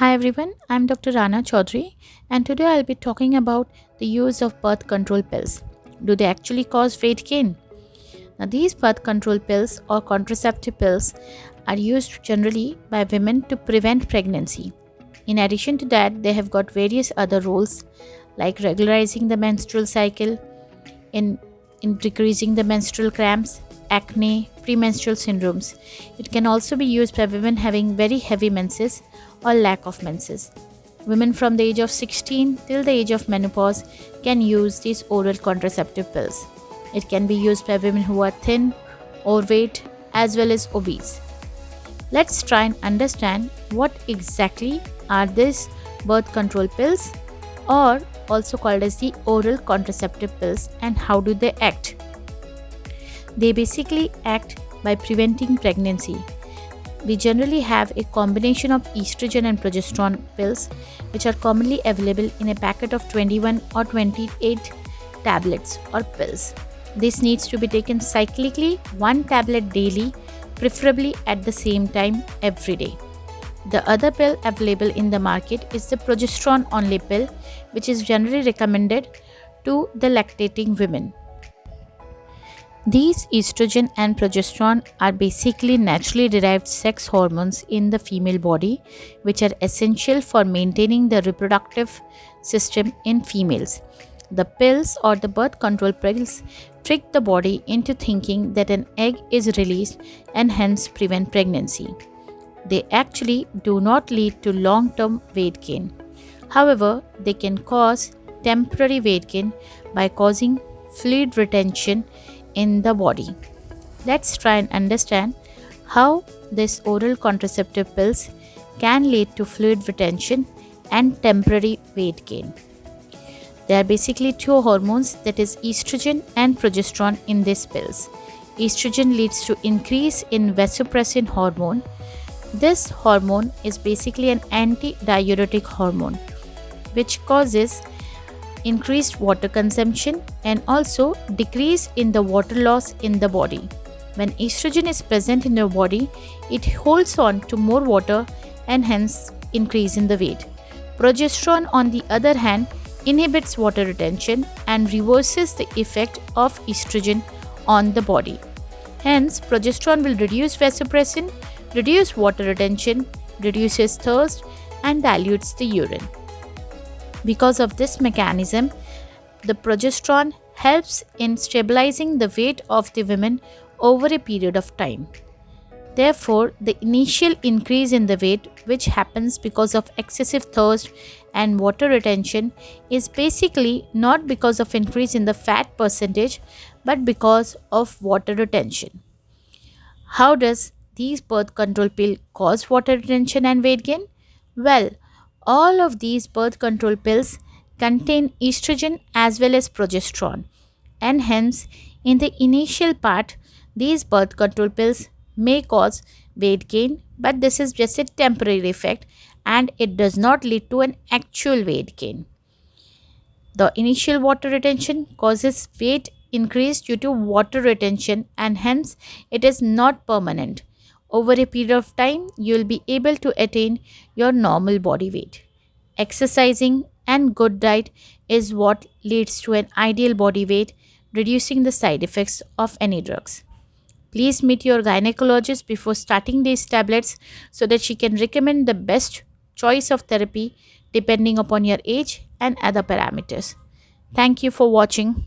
Hi everyone, I'm Dr. Rana Chaudhary, and today I'll be talking about the use of birth control pills. Do they actually cause weight gain? Now, these birth control pills or contraceptive pills are used generally by women to prevent pregnancy. In addition to that, they have got various other roles like regularizing the menstrual cycle, in, in decreasing the menstrual cramps, acne, premenstrual syndromes. It can also be used by women having very heavy menses or lack of menses. Women from the age of 16 till the age of menopause can use these oral contraceptive pills. It can be used by women who are thin, overweight, as well as obese. Let's try and understand what exactly are these birth control pills, or also called as the oral contraceptive pills, and how do they act. They basically act by preventing pregnancy. We generally have a combination of estrogen and progesterone pills, which are commonly available in a packet of 21 or 28 tablets or pills. This needs to be taken cyclically, one tablet daily, preferably at the same time every day. The other pill available in the market is the progesterone only pill, which is generally recommended to the lactating women. These estrogen and progesterone are basically naturally derived sex hormones in the female body, which are essential for maintaining the reproductive system in females. The pills or the birth control pills trick the body into thinking that an egg is released and hence prevent pregnancy. They actually do not lead to long term weight gain. However, they can cause temporary weight gain by causing fluid retention in the body. Let's try and understand how these oral contraceptive pills can lead to fluid retention and temporary weight gain. There are basically two hormones, that is estrogen and progesterone, in these pills. Estrogen leads to increase in vasopressin hormone. This hormone is basically an anti-diuretic hormone which causes increased water consumption and also decrease in the water loss in the body. When estrogen is present in your body, it holds on to more water and hence increase in the weight. Progesterone, on the other hand, inhibits water retention and reverses the effect of estrogen on the body. Hence, progesterone will reduce vasopressin, reduce water retention, reduces thirst, and dilutes the urine. Because of this mechanism, the progesterone helps in stabilizing the weight of the women over a period of time. Therefore, the initial increase in the weight, which happens because of excessive thirst and water retention, is basically not because of increase in the fat percentage but because of water retention. How does these birth control pill cause water retention and weight gain? Well, all of these birth control pills contain estrogen as well as progesterone, and hence in the initial part these birth control pills may cause weight gain, but this is just a temporary effect and it does not lead to an actual weight gain. The initial water retention causes weight increase due to water retention, and hence it is not permanent. Over a period of time, you will be able to attain your normal body weight. Exercising and good diet is what leads to an ideal body weight, reducing the side effects of any drugs. Please meet your gynecologist before starting these tablets so that she can recommend the best choice of therapy depending upon your age and other parameters. Thank you for watching.